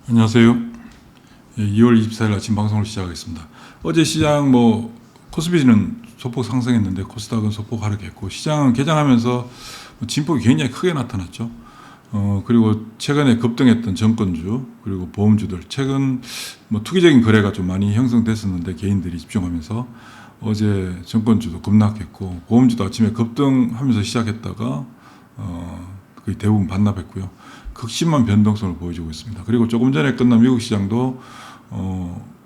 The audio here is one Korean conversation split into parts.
안녕하세요. 2월 24일 아침 방송을 시작하겠습니다. 어제 시장 코스피는 소폭 상승했는데 코스닥은 소폭 하락했고 시장은 개장하면서 진폭이 굉장히 크게 나타났죠. 그리고 최근에 급등했던 정권주 그리고 보험주들 최근 투기적인 거래가 좀 많이 형성됐었는데 개인들이 집중하면서 어제 정권주도 급락했고 보험주도 아침에 급등하면서 시작했다가 거의 대부분 반납했고요. 극심한 변동성을 보여주고 있습니다. 그리고 조금 전에 끝난 미국 시장도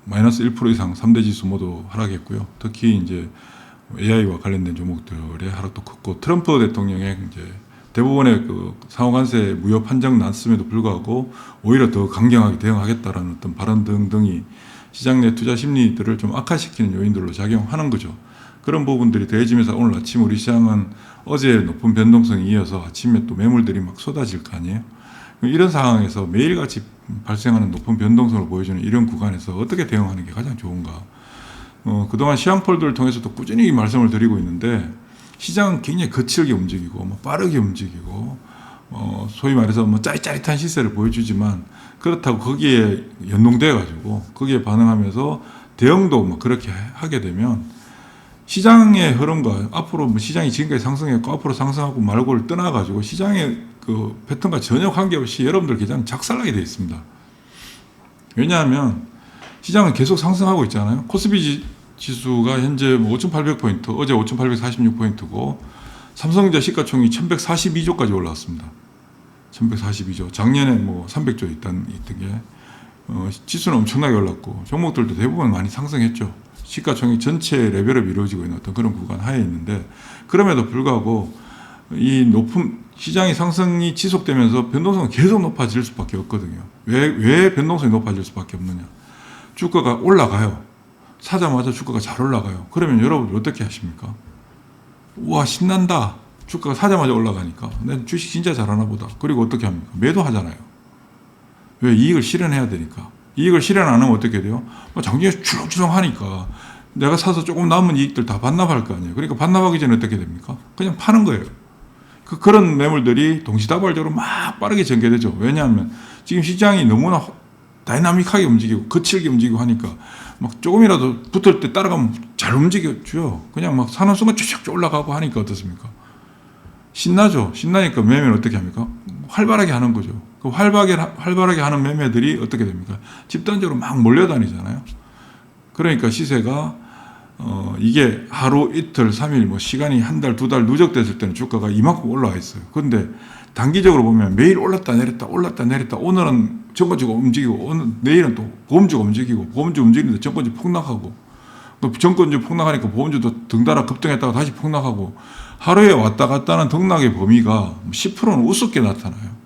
마이너스 1% 이상 3대 지수 모두 하락했고요. 특히 이제 AI와 관련된 종목들의 하락도 컸고 트럼프 대통령의 이제 대부분의 그 상호관세 무효 판정 났음에도 불구하고 오히려 더 강경하게 대응하겠다라는 어떤 발언 등등이 시장 내 투자 심리들을 좀 악화시키는 요인들로 작용하는 거죠. 그런 부분들이 더해지면서 오늘 아침 우리 시장은 어제 높은 변동성이 이어서 아침에 또 매물들이 막 쏟아질 거 아니에요. 이런 상황에서 매일같이 발생하는 높은 변동성을 보여주는 이런 구간에서 어떻게 대응하는 게 가장 좋은가. 그동안 시황폴더를 통해서도 꾸준히 말씀을 드리고 있는데 시장은 굉장히 거칠게 움직이고 빠르게 움직이고 소위 말해서 짜릿짜릿한 시세를 보여주지만 그렇다고 거기에 연동돼 가지고 거기에 반응하면서 대응도 그렇게 하게 되면 시장의 흐름과 앞으로 시장이 지금까지 상승했고 앞으로 상승하고 말고를 떠나가지고 시장의 그 패턴과 전혀 관계없이 여러분들 계좌는 작살나게 되어 있습니다. 왜냐하면 시장은 계속 상승하고 있잖아요. 코스피 지수가 현재 5,800포인트, 어제 5,846포인트고 삼성전자 시가총액이 1,142조까지 올라왔습니다. 1,142조. 작년에 300조 있던 게 지수는 엄청나게 올랐고 종목들도 대부분 많이 상승했죠. 시가총액 전체 레벨업이 이루어지고 있는 어떤 그런 구간 하에 있는데 그럼에도 불구하고 이 높은 시장의 상승이 지속되면서 변동성은 계속 높아질 수밖에 없거든요. 왜 변동성이 높아질 수밖에 없느냐. 주가가 올라가요. 사자마자 주가가 잘 올라가요. 그러면 여러분들 어떻게 하십니까? 우와 신난다. 주가가 사자마자 올라가니까 내 주식 진짜 잘하나 보다. 그리고 어떻게 합니까? 매도하잖아요. 왜? 이익을 실현해야 되니까. 이익을 실현 안 하면 어떻게 돼요? 장중에 출렁출렁 하니까 내가 사서 조금 남은 이익들 다 반납할 거 아니에요. 그러니까 반납하기 전에 어떻게 됩니까? 그냥 파는 거예요. 그런 매물들이 동시다발적으로 막 빠르게 전개되죠. 왜냐하면 지금 시장이 너무나 다이나믹하게 움직이고 거칠게 움직이고 하니까 막 조금이라도 붙을 때 따라가면 잘 움직여줘요. 그냥 막 사는 순간 쭉 올라가고 하니까 어떻습니까? 신나죠. 신나니까 매매는 어떻게 합니까? 활발하게 하는 거죠. 그 활발하게 하는 매매들이 어떻게 됩니까? 집단적으로 막 몰려다니잖아요. 그러니까 시세가 이게 하루, 이틀, 3일, 시간이 한 달, 두 달 누적됐을 때는 주가가 이만큼 올라와 있어요. 그런데 단기적으로 보면 매일 올랐다 내렸다. 오늘은 정권주가 움직이고, 내일은 또 보험주가 움직이고, 보험주 움직이는데 정권주 폭락하고, 또 정권주 폭락하니까 보험주도 등달아 급등했다가 다시 폭락하고, 하루에 왔다 갔다 하는 등락의 범위가 10%는 우습게 나타나요.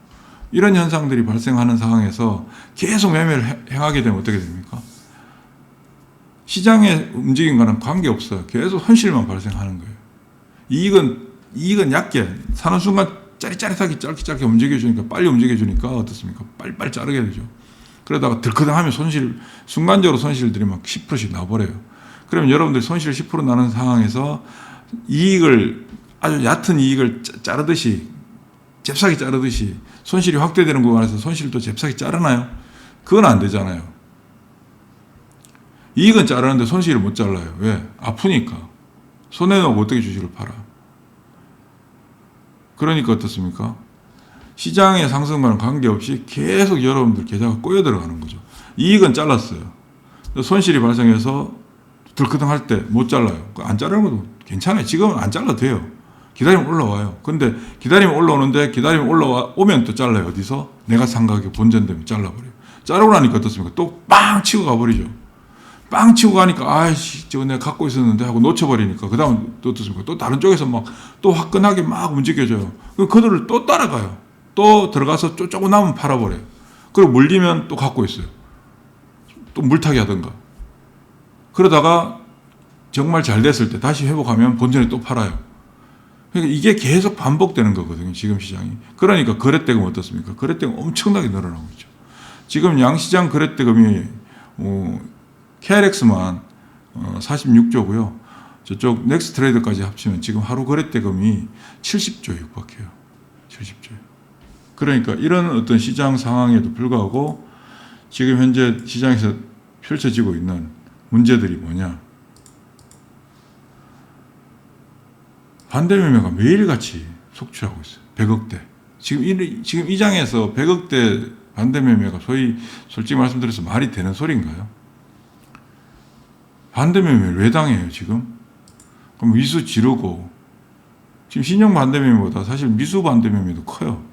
이런 현상들이 발생하는 상황에서 계속 매매를 행하게 되면 어떻게 됩니까? 시장의 움직임과는 관계없어요. 계속 현실만 발생하는 거예요. 이익은 얕게 사는 순간 짜릿짜릿하게 짧게 움직여주니까 빨리 움직여주니까 어떻습니까? 빨리빨리 자르게 되죠. 그러다가 들커덩하면 순간적으로 손실들이 막 10%씩 나버려요. 그러면 여러분들이 손실 10% 나는 상황에서 아주 얕은 이익을 자르듯이 잽싸게 자르듯이 손실이 확대되는 구간에서 손실도 잽싸게 자르나요? 그건 안 되잖아요. 이익은 자르는데 손실을 못 잘라요. 왜? 아프니까. 손해놓고 어떻게 주식을 팔아? 그러니까 어떻습니까? 시장의 상승과는 관계없이 계속 여러분들 계좌가 꼬여 들어가는 거죠. 이익은 잘랐어요. 손실이 발생해서 들크덩할 때 못 잘라요. 안 자르는 것도 괜찮아요. 지금은 안 잘라도 돼요. 기다리면 올라와요. 근데 기다리면 올라오는데 기다리면 올라오면 또 잘라요. 어디서? 내가 산 가격에 본전되면 잘라버려요. 자르고 나니까 어떻습니까? 또 빵 치고 가버리죠. 빵 치고 가니까 아이씨 저거 내가 갖고 있었는데 하고 놓쳐버리니까 그 다음 또 어떻습니까? 또 다른 쪽에서 막 또 화끈하게 막 움직여져요. 그들을 또 따라가요. 또 들어가서 조금 남으면 팔아버려요. 그리고 물리면 또 갖고 있어요. 또 물타기 하던가. 그러다가 정말 잘 됐을 때 다시 회복하면 본전에 또 팔아요. 그러니까 이게 계속 반복되는 거거든요. 지금 시장이. 그러니까 거래대금 어떻습니까? 거래대금 엄청나게 늘어나고 있죠. 지금 양시장 거래대금이 KRX만 46조고요. 저쪽 넥스트레이더까지 합치면 지금 하루 거래대금이 70조에 육박해요. 70조에. 그러니까 이런 어떤 시장 상황에도 불구하고 지금 현재 시장에서 펼쳐지고 있는 문제들이 뭐냐. 반대 매매가 매일같이 속출하고 있어요. 100억대. 지금 이 장에서 100억대 반대 매매가 솔직히 말씀드려서 말이 되는 소리인가요? 반대 매매를 왜 당해요, 지금? 그럼 미수 지르고, 지금 신용 반대 매매보다 사실 미수 반대 매매도 커요.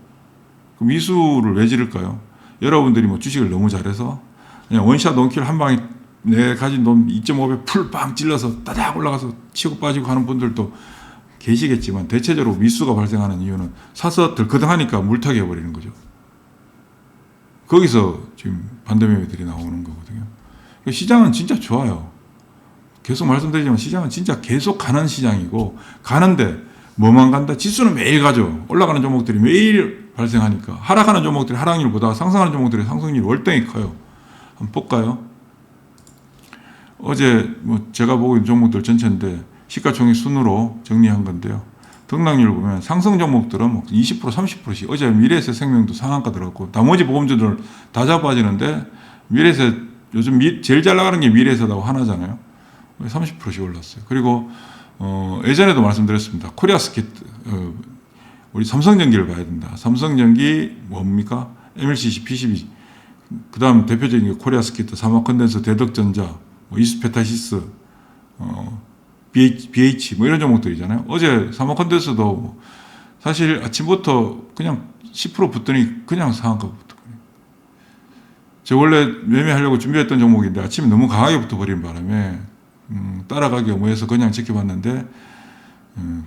그 미수를 왜 지를까요? 여러분들이 뭐 주식을 너무 잘해서 그냥 원샷 원킬 한 방에 내 가진 돈 2.5배 풀빵 찔러서 따닥 올라가서 치고 빠지고 하는 분들도 계시겠지만 대체적으로 미수가 발생하는 이유는 사서 덜커덩하니까 물타기 해버리는 거죠. 거기서 지금 반대 매매들이 나오는 거거든요. 시장은 진짜 좋아요. 계속 말씀드리지만 시장은 진짜 계속 가는 시장이고, 가는데 뭐만 간다? 지수는 매일 가죠. 올라가는 종목들이 매일 발생하니까. 하락하는 종목들이 하락률보다 상승하는 종목들이 상승률이 월등히 커요. 한번 볼까요? 어제 뭐 제가 보고 있는 종목들 전체인데 시가총액 순으로 정리한 건데요. 등락률 보면 상승 종목들은 뭐 20% 30%씩, 어제 미래에셋생명도 상한가 들어갔고 나머지 보험주들 다 잡아지는데 미래에셋 요즘 제일 잘 나가는 게 미래에셋하고 하나잖아요. 30%씩 올랐어요. 그리고 예전에도 말씀드렸습니다. 코리아스키트, 우리 삼성전기를 봐야 된다. 삼성전기 뭡니까? MLCC, PCB, 그 다음 대표적인 게 코리아스키트, 사마컨덴서, 대덕전자, 뭐 이스페타시스, BH 뭐 이런 종목들이잖아요. 어제 사마컨덴서도 사실 아침부터 그냥 10% 붙더니 그냥 상한가 붙었거든요. 제가 원래 매매하려고 준비했던 종목인데 아침에 너무 강하게 붙어버린 바람에 따라가기 어머해서 그냥 지켜봤는데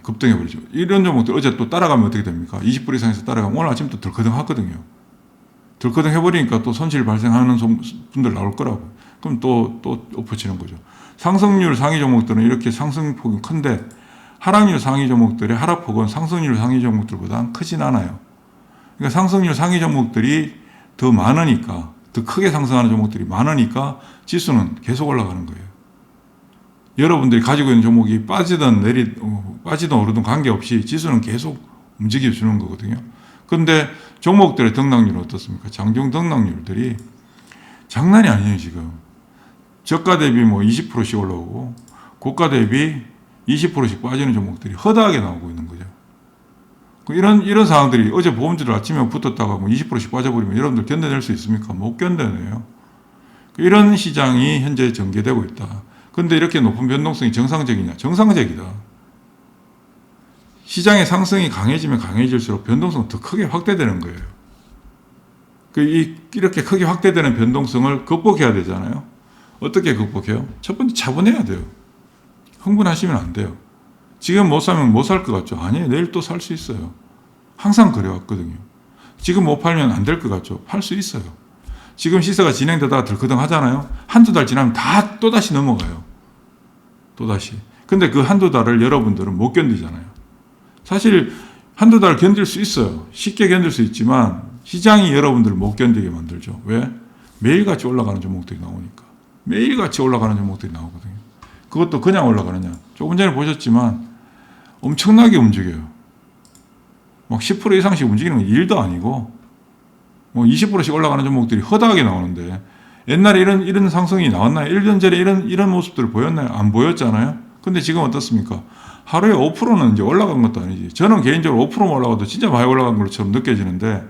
급등해버리죠. 이런 종목들 어제 또 따라가면 어떻게 됩니까? 20불 이상에서 따라가면 오늘 아침 또 덜커덩 하거든요. 덜커덩 해버리니까 또 손실 발생하는 분들 나올 거라고. 그럼 또 엎어치는 거죠. 상승률 상위 종목들은 이렇게 상승폭이 큰데 하락률 상위 종목들의 하락폭은 상승률 상위 종목들보다 크진 않아요. 그러니까 상승률 상위 종목들이 더 많으니까, 더 크게 상승하는 종목들이 많으니까 지수는 계속 올라가는 거예요. 여러분들이 가지고 있는 종목이 빠지든 오르든 관계없이 지수는 계속 움직여주는 거거든요. 그런데 종목들의 등락률은 어떻습니까? 장중 등락률들이 장난이 아니에요, 지금. 저가 대비 뭐 20%씩 올라오고, 고가 대비 20%씩 빠지는 종목들이 허다하게 나오고 있는 거죠. 이런 상황들이 어제 보험주들 아침에 붙었다가 뭐 20%씩 빠져버리면 여러분들 견뎌낼 수 있습니까? 못 견뎌내요. 이런 시장이 현재 전개되고 있다. 근데 이렇게 높은 변동성이 정상적이냐? 정상적이다. 시장의 상승이 강해지면 강해질수록 변동성은 더 크게 확대되는 거예요. 이렇게 크게 확대되는 변동성을 극복해야 되잖아요. 어떻게 극복해요? 첫 번째 차분해야 돼요. 흥분하시면 안 돼요. 지금 못 사면 못 살 것 같죠? 아니에요. 내일 또 살 수 있어요. 항상 그래왔거든요. 지금 못 팔면 안 될 것 같죠? 팔 수 있어요. 지금 시세가 진행되다가 덜커덩 하잖아요. 한두 달 지나면 다 또다시 넘어가요. 또다시. 근데 그 한두 달을 여러분들은 못 견디잖아요. 사실 한두 달 견딜 수 있어요. 쉽게 견딜 수 있지만 시장이 여러분들을 못 견디게 만들죠. 왜? 매일같이 올라가는 종목들이 나오니까. 매일같이 올라가는 종목들이 나오거든요. 그것도 그냥 올라가느냐. 조금 전에 보셨지만 엄청나게 움직여요. 막 10% 이상씩 움직이는 건 일도 아니고 뭐 20%씩 올라가는 종목들이 허다하게 나오는데 옛날에 이런 상승이 나왔나요? 1년 전에 이런 모습들을 보였나요? 안 보였잖아요. 근데 지금 어떻습니까? 하루에 5%는 이제 올라간 것도 아니지. 저는 개인적으로 5%만 올라가도 진짜 많이 올라간 것처럼 느껴지는데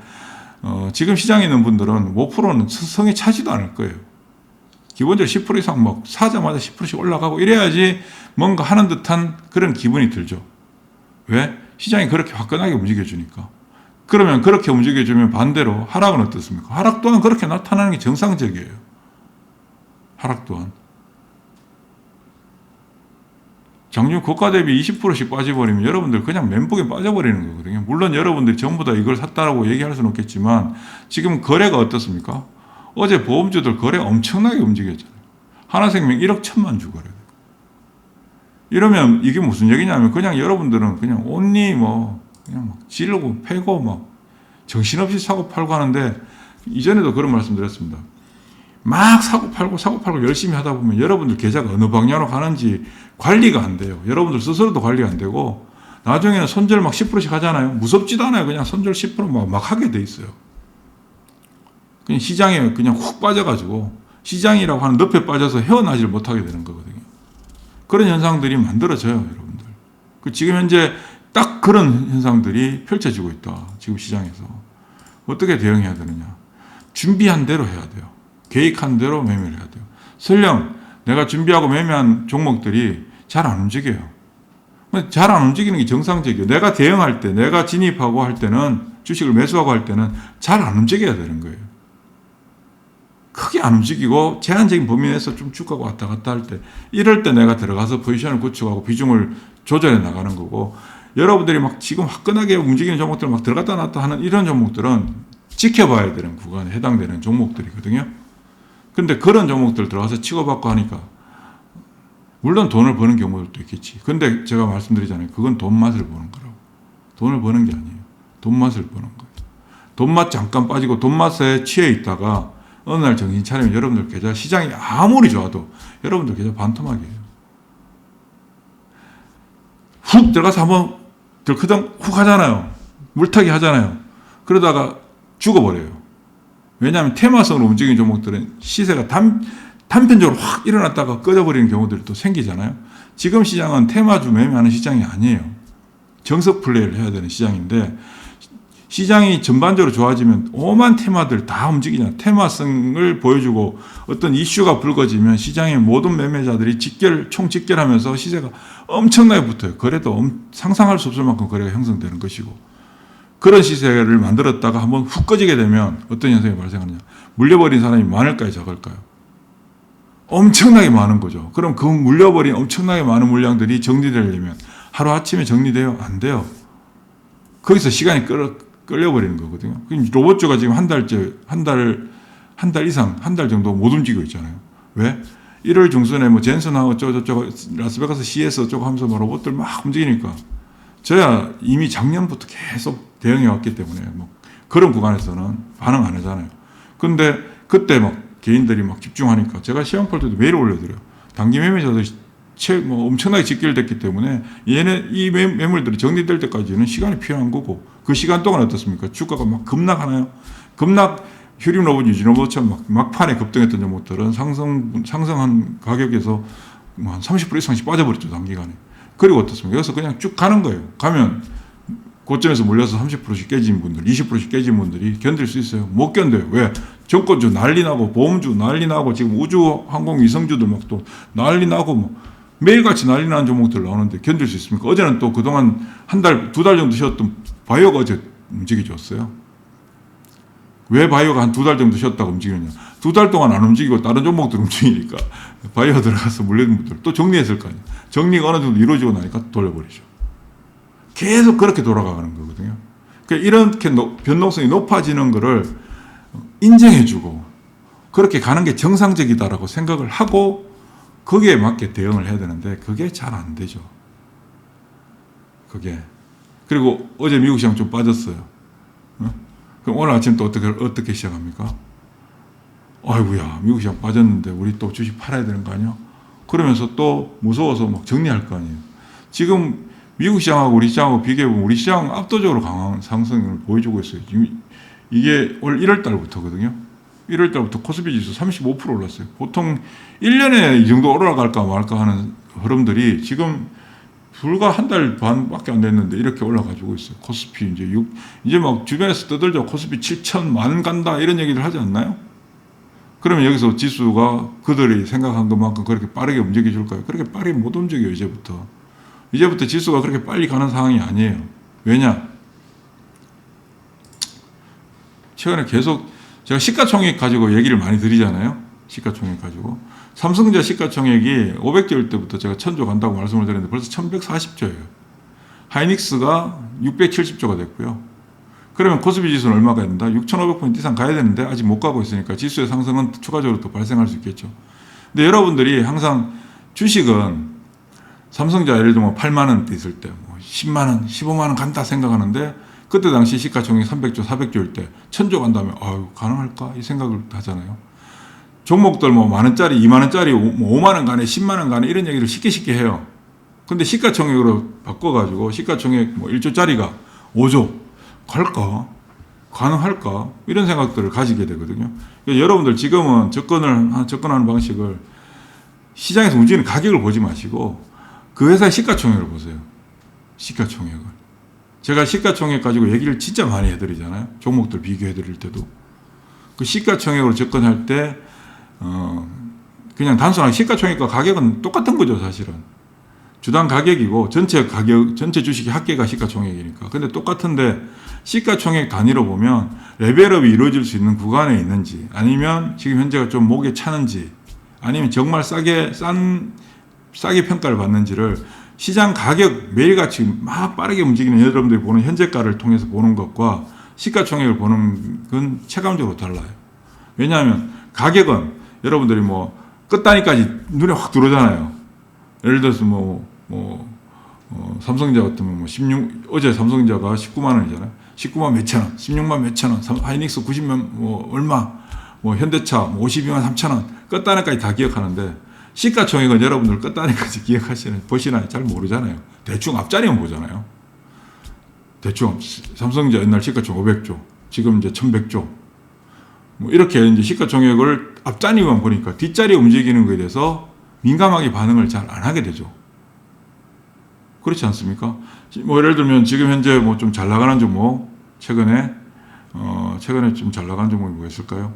지금 시장에 있는 분들은 5%는 성에 차지도 않을 거예요. 기본적으로 10% 이상 막 사자마자 10%씩 올라가고 이래야지 뭔가 하는 듯한 그런 기분이 들죠. 왜? 시장이 그렇게 화끈하게 움직여주니까. 그러면 그렇게 움직여주면 반대로 하락은 어떻습니까? 하락 또한 그렇게 나타나는 게 정상적이에요. 하락 또한. 장중 고가 대비 20%씩 빠져버리면 여러분들 그냥 멘붕에 빠져버리는 거거든요. 물론 여러분들이 전부 다 이걸 샀다라고 얘기할 수는 없겠지만 지금 거래가 어떻습니까? 어제 보험주들 거래 엄청나게 움직였잖아요. 하나생명 1억 1천만 주 거래. 이러면 이게 무슨 얘기냐면 그냥 여러분들은 그냥 온리 그냥 막 지르고 패고 막 정신없이 사고 팔고 하는데 이전에도 그런 말씀 드렸습니다. 막 사고 팔고 열심히 하다 보면 여러분들 계좌가 어느 방향으로 가는지 관리가 안 돼요. 여러분들 스스로도 관리가 안 되고 나중에는 손절 막 10%씩 하잖아요. 무섭지도 않아요. 그냥 손절 10% 막 하게 돼 있어요. 그냥 시장에 그냥 훅 빠져가지고 시장이라고 하는 늪에 빠져서 헤어나지를 못하게 되는 거거든요. 그런 현상들이 만들어져요, 여러분들. 지금 현재 딱 그런 현상들이 펼쳐지고 있다. 지금 시장에서. 어떻게 대응해야 되느냐. 준비한 대로 해야 돼요. 계획한 대로 매매를 해야 돼요. 설령 내가 준비하고 매매한 종목들이 잘 안 움직여요. 잘 안 움직이는 게 정상적이에요. 내가 대응할 때, 내가 진입하고 할 때는, 주식을 매수하고 할 때는 잘 안 움직여야 되는 거예요. 크게 안 움직이고 제한적인 범위 내에서 좀 주가가 왔다 갔다 할 때, 이럴 때 내가 들어가서 포지션을 구축하고 비중을 조절해 나가는 거고, 여러분들이 막 지금 화끈하게 움직이는 종목들 막 들어갔다 놨다 하는 이런 종목들은 지켜봐야 되는 구간에 해당되는 종목들이거든요. 근데 그런 종목들 들어가서 치고받고 하니까 물론 돈을 버는 경우들도 있겠지. 근데 제가 말씀드리잖아요. 그건 돈 맛을 보는 거라고. 돈을 버는 게 아니에요. 돈 맛을 보는 거예요. 돈 맛 잠깐 빠지고 돈 맛에 취해 있다가 어느 날 정신 차리면 여러분들 계좌, 시장이 아무리 좋아도 여러분들 계좌 반토막이에요. 훅 들어가서 한번 들크덩 훅 하잖아요. 물타기 하잖아요. 그러다가 죽어버려요. 왜냐하면 테마성으로 움직이는 종목들은 시세가 단편적으로 확 일어났다가 꺼져버리는 경우들이 또 생기잖아요. 지금 시장은 테마주 매매하는 시장이 아니에요. 정석 플레이를 해야 되는 시장인데, 시장이 전반적으로 좋아지면 오만 테마들 다 움직이잖아요. 테마성을 보여주고 어떤 이슈가 불거지면 시장의 모든 매매자들이 총 직결하면서 시세가 엄청나게 붙어요. 거래도 상상할 수 없을 만큼 거래가 형성되는 것이고, 그런 시세를 만들었다가 한번 훅 꺼지게 되면 어떤 현상이 발생하느냐. 물려버린 사람이 많을까요, 적을까요? 엄청나게 많은 거죠. 그럼 그 물려버린 엄청나게 많은 물량들이 정리되려면 하루아침에 정리돼요? 안 돼요. 거기서 시간이 끌려버리는 거거든요. 로봇주가 지금 한 달 이상, 한 달 정도 못 움직이고 있잖아요. 왜? 1월 중순에 뭐 젠슨하고 저거 라스베가스 CS 어쩌고 하면서 뭐 로봇들 막 움직이니까, 저야 이미 작년부터 계속 대응해 왔기 때문에 뭐 그런 구간에서는 반응 안 하잖아요. 근데 그때 막 개인들이 막 집중하니까 제가 시황볼 때도 매일 올려드려요. 단기 매매자들이 뭐 엄청나게 직결됐기 때문에 이 매물들이 정리될 때까지는 시간이 필요한 거고, 그 시간 동안 어떻습니까? 주가가 막 급락하나요? 휴림 로봇, 유진 로봇처럼 막판에 급등했던 종목들은 상승한 가격에서 한 30% 이상씩 빠져버렸죠, 단기간에. 그리고 어떻습니까? 여기서 그냥 쭉 가는 거예요. 가면 고점에서 몰려서 30%씩 깨진 분들, 20%씩 깨진 분들이 견딜 수 있어요? 못 견뎌요. 왜? 정권주 난리 나고, 보험주 난리 나고, 지금 우주 항공 위성주들 막 또 난리 나고, 뭐 매일같이 난리 나는 종목들 나오는데 견딜 수 있습니까? 어제는 또 그동안 두 달 정도 쉬었던 바이오가 어제 움직여줬어요. 왜 바이오가 한 2달 정도 쉬었다가 움직이느냐. 2달 동안 안 움직이고 다른 종목들 움직이니까 바이오 들어가서 물린 분들 또 정리했을 거 아니에요. 정리가 어느 정도 이루어지고 나니까 돌려버리죠. 계속 그렇게 돌아가는 거거든요. 그러니까 이렇게 변동성이 높아지는 거를 인정해주고 그렇게 가는 게 정상적이다라고 생각을 하고 거기에 맞게 대응을 해야 되는데 그게 잘 안 되죠. 그게. 그리고 어제 미국 시장 좀 빠졌어요. 그럼 오늘 아침 또 어떻게 시작합니까? 아이고야, 미국 시장 빠졌는데 우리 또 주식 팔아야 되는 거 아니야? 그러면서 또 무서워서 막 정리할 거 아니에요. 지금 미국 시장하고 우리 시장하고 비교해보면 우리 시장은 압도적으로 강한 상승을 보여주고 있어요. 이게 올 1월 달부터거든요. 1월 달부터 코스피 지수 35% 올랐어요. 보통 1년에 이 정도 올라갈까 말까 하는 흐름들이 지금 불과 한 달 반밖에 안 됐는데 이렇게 올라가지고 있어요. 코스피 이제 막 주변에서 떠들죠. 코스피 7,000만 간다 이런 얘기를 하지 않나요? 그러면 여기서 지수가 그들이 생각한 것만큼 그렇게 빠르게 움직여 줄까요? 그렇게 빠르게 못 움직여요. 이제부터 지수가 그렇게 빨리 가는 상황이 아니에요. 왜냐? 최근에 계속 제가 시가총액 가지고 얘기를 많이 드리잖아요. 시가총액 가지고. 삼성전자 시가총액이 500조일 때부터 제가 1000조 간다고 말씀을 드렸는데 벌써 1140조예요. 하이닉스가 670조가 됐고요. 그러면 코스피 지수는 얼마가 된다? 6,500포인트 이상 가야 되는데 아직 못 가고 있으니까 지수의 상승은 추가적으로 또 발생할 수 있겠죠. 근데 여러분들이 항상 주식은 삼성전자 예를 들면 8만 원대 있을 때 뭐 10만 원, 15만 원 간다 생각하는데 그때 당시 시가총액 300조, 400조일 때 1000조 간다면 아유 가능할까? 이 생각을 하잖아요. 종목들 뭐 만 원짜리, 2만 원짜리, 뭐 5만 원 가네, 10만 원 가네 이런 얘기를 쉽게 해요. 근데 시가총액으로 바꿔가지고 시가총액 뭐 1조짜리가 5조 갈까? 가능할까? 이런 생각들을 가지게 되거든요. 그러니까 여러분들 지금은 접근하는 방식을 시장에서 움직이는 가격을 보지 마시고 그 회사의 시가총액을 보세요. 시가총액을. 제가 시가총액 가지고 얘기를 진짜 많이 해드리잖아요. 종목들 비교해드릴 때도. 그 시가총액으로 접근할 때 그냥 단순하게 시가총액과 가격은 똑같은 거죠, 사실은. 주당 가격이고 전체 가격, 전체 주식의 합계가 시가총액이니까. 근데 똑같은데 시가총액 단위로 보면 레벨업이 이루어질 수 있는 구간에 있는지, 아니면 지금 현재가 좀 목에 차는지, 아니면 정말 싸게 평가를 받는지를 시장 가격 매일같이 막 빠르게 움직이는 여러분들이 보는 현재가를 통해서 보는 것과 시가총액을 보는 건 체감적으로 달라요. 왜냐하면 가격은 여러분들이 뭐 끝단위까지 눈에 확 들어오잖아요. 예를 들어서 삼성전자 같으면 어제 삼성전자가 19만 원이잖아요. 19만 몇천 원, 16만 몇천 원, 하이닉스 90만 얼마, 현대차 52만 3천 원, 끝단위까지 다 기억하는데 시가총액은 여러분들 끝단위까지 보시나요? 잘 모르잖아요. 대충 앞자리만 보잖아요. 대충 삼성전자 옛날 시가총액 500조, 지금 이제 1100조. 이렇게 이제 시가총액을 앞자리만 보니까 뒷자리에 움직이는 것에 대해서 민감하게 반응을 잘 안 하게 되죠. 그렇지 않습니까? 예를 들면 지금 현재 좀 잘 나가는 종목, 최근에 좀 잘 나가는 종목이 뭐였을까요?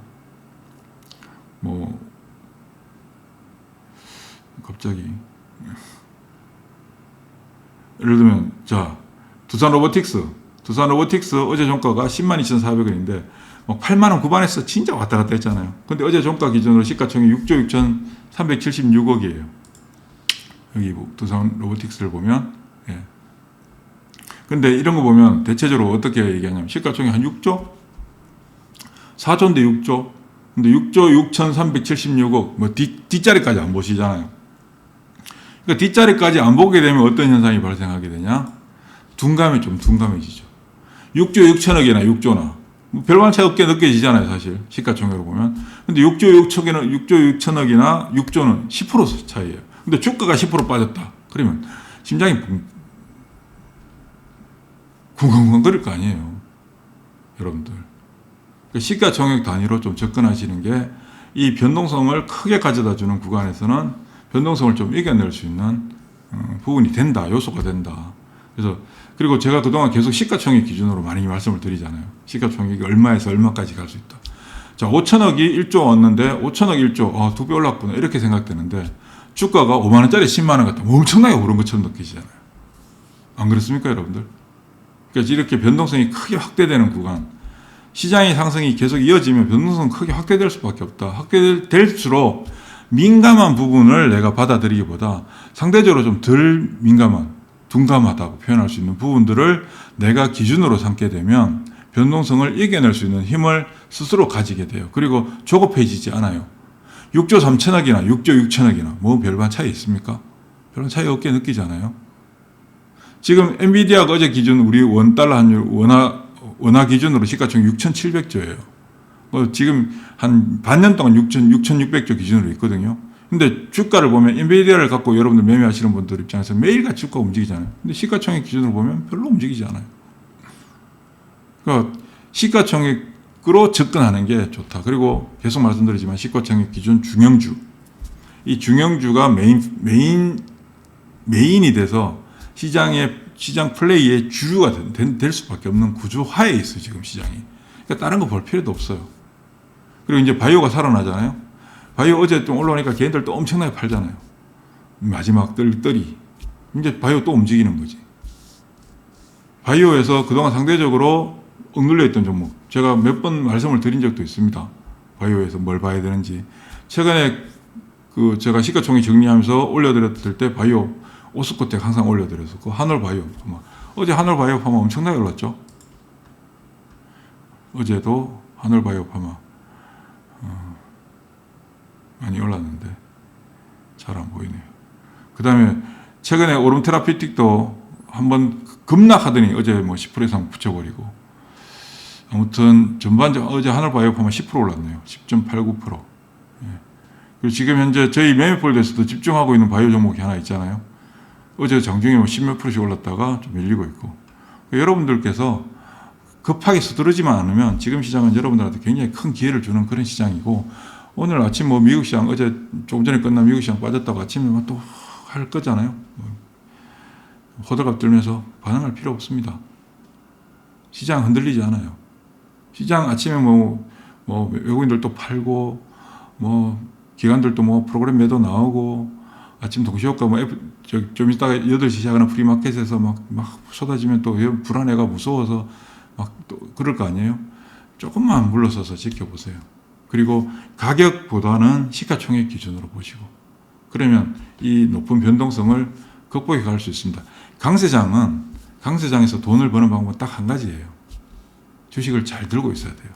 갑자기. 예를 들면, 두산 로보틱스 어제 종가가 102,400원인데, 8만원 9반에서 진짜 왔다 갔다 했잖아요. 근데 어제 종가 기준으로 시가총액 6조 6,376억이에요. 여기 두산 로보틱스를 보면, 예. 근데 이런 거 보면 대체적으로 어떻게 얘기하냐면, 시가총액 한 6조? 4조인데 6조? 근데 6조 6,376억, 뒷자리까지 안 보시잖아요. 그러니까 뒷자리까지 안 보게 되면 어떤 현상이 발생하게 되냐? 둔감해지죠. 6조 6천억이나 6조나. 별반 차이 없게 느껴지잖아요, 사실. 시가총액으로 보면. 근데 6조 6천억이나 6조는 10% 차이예요. 근데 주가가 10% 빠졌다. 그러면 심장이 쿵쿵쿵거릴 거 아니에요. 여러분들. 그러니까 시가총액 단위로 좀 접근하시는 게 이 변동성을 크게 가져다 주는 구간에서는 변동성을 좀 이겨낼 수 있는 부분이 된다. 요소가 된다. 그리고 제가 그동안 계속 시가총액 기준으로 많이 말씀을 드리잖아요. 시가총액이 얼마에서 얼마까지 갈 수 있다. 5천억이 1조 왔는데 5천억 1조, 2배 올랐구나. 이렇게 생각되는데 주가가 5만원짜리 10만원 같다. 엄청나게 오른 것처럼 느끼시잖아요. 안 그렇습니까, 여러분들? 그러니까 이렇게 변동성이 크게 확대되는 구간, 시장의 상승이 계속 이어지면 변동성은 크게 확대될 수밖에 없다. 확대될수록 민감한 부분을 내가 받아들이기보다 상대적으로 좀 덜 민감한, 둔감하다고 표현할 수 있는 부분들을 내가 기준으로 삼게 되면 변동성을 이겨낼 수 있는 힘을 스스로 가지게 돼요. 그리고 조급해지지 않아요. 6조 3천억이나 6조 6천억이나 별반 차이 있습니까? 별반 차이 없게 느끼잖아요. 지금 엔비디아가 어제 기준 우리 원달러 환율 원화 기준으로 시가총액 6,700조예요. 지금 한 반년 동안 6,600조 기준으로 있거든요. 근데 주가를 보면 엔비디아를 갖고 여러분들 매매하시는 분들 입장에서 매일같이 주가가 움직이잖아요. 근데 시가총액 기준으로 보면 별로 움직이지 않아요. 그러니까 시가총액으로 접근하는 게 좋다. 그리고 계속 말씀드리지만 시가총액 기준 중형주. 이 중형주가 메인이 돼서 시장 플레이의 주류가 될 수밖에 없는 구조 하에 있어요, 지금 시장이. 그러니까 다른 거 볼 필요도 없어요. 그리고 이제 바이오가 살아나잖아요. 바이오 어제 좀 올라오니까 걔네들 또 엄청나게 팔잖아요. 마지막 떨이. 이제 바이오 또 움직이는 거지. 바이오에서 그동안 상대적으로 억눌려 있던 종목. 제가 몇 번 말씀을 드린 적도 있습니다. 바이오에서 뭘 봐야 되는지. 최근에 제가 시가총액 정리하면서 올려드렸을 때 바이오 오스코텍 항상 올려드렸었고, 한올바이오 파마. 어제 한올바이오 파마 엄청나게 올랐죠. 어제도 한올바이오 파마 많이 올랐는데 잘 안 보이네요. 그 다음에 최근에 오름테라피틱도 한번 급락하더니 어제 10% 이상 붙여버리고, 아무튼 전반적으로 어제 한올바이오 파마 10% 올랐네요. 10.89%. 예. 그리고 지금 현재 저희 매매폴드에서도 집중하고 있는 바이오 종목이 하나 있잖아요. 어제 장중에 10몇 %씩 올랐다가 좀 밀리고 있고. 여러분들께서 급하게 서두르지만 않으면 지금 시장은 여러분들한테 굉장히 큰 기회를 주는 그런 시장이고, 오늘 아침 뭐 미국 시장 어제 조금 전에 끝난 미국 시장 빠졌다고 아침에 또 할 거잖아요. 호들갑 들면서 반응할 필요 없습니다. 시장 흔들리지 않아요. 시장 아침에 뭐 외국인들 또 팔고, 기관들도 프로그램 매도 나오고, 아침 동시효과 좀 이따가 8시 시작하는 프리마켓에서 막 쏟아지면 또 불안해가 무서워서 또 그럴 거 아니에요. 조금만 물러서서 지켜보세요. 그리고 가격보다는 시가총액 기준으로 보시고, 그러면 이 높은 변동성을 극복해 갈 수 있습니다. 강세장에서 돈을 버는 방법은 딱 한 가지예요. 주식을 잘 들고 있어야 돼요.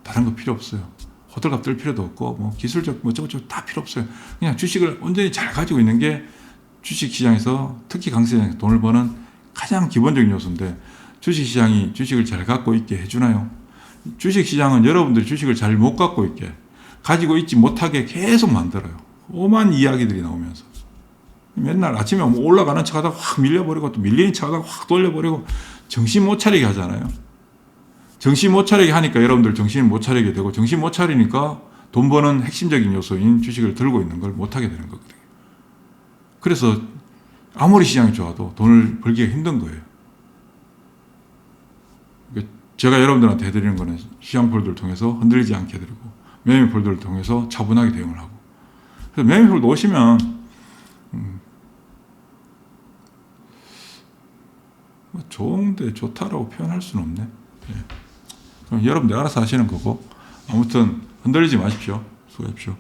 다른 거 필요 없어요. 호들갑 뜰 필요도 없고, 기술적 저거 다 필요 없어요. 그냥 주식을 온전히 잘 가지고 있는 게 주식 시장에서, 특히 강세장에서 돈을 버는 가장 기본적인 요소인데, 주식 시장이 주식을 잘 갖고 있게 해주나요? 주식 시장은 여러분들이 주식을 잘 못 갖고 있게, 가지고 있지 못하게 계속 만들어요. 오만 이야기들이 나오면서. 맨날 아침에 올라가는 차 하다가 확 밀려버리고, 또 밀리는 차 하다가 확 돌려버리고, 정신 못 차리게 하잖아요. 정신 못 차리게 하니까 여러분들 정신 못 차리게 되고, 정신 못 차리니까 돈 버는 핵심적인 요소인 주식을 들고 있는 걸 못하게 되는 거거든요. 그래서 아무리 시장이 좋아도 돈을 벌기가 힘든 거예요. 제가 여러분들한테 해드리는 거는 시장 폴더를 통해서 흔들리지 않게 해드리고, 매매 폴더를 통해서 차분하게 대응을 하고. 그래서 매매 폴더 오시면 좋은데 좋다라고 표현할 수는 없네. 예. 그럼 여러분들 알아서 하시는 거고, 아무튼 흔들리지 마십시오. 수고하십시오.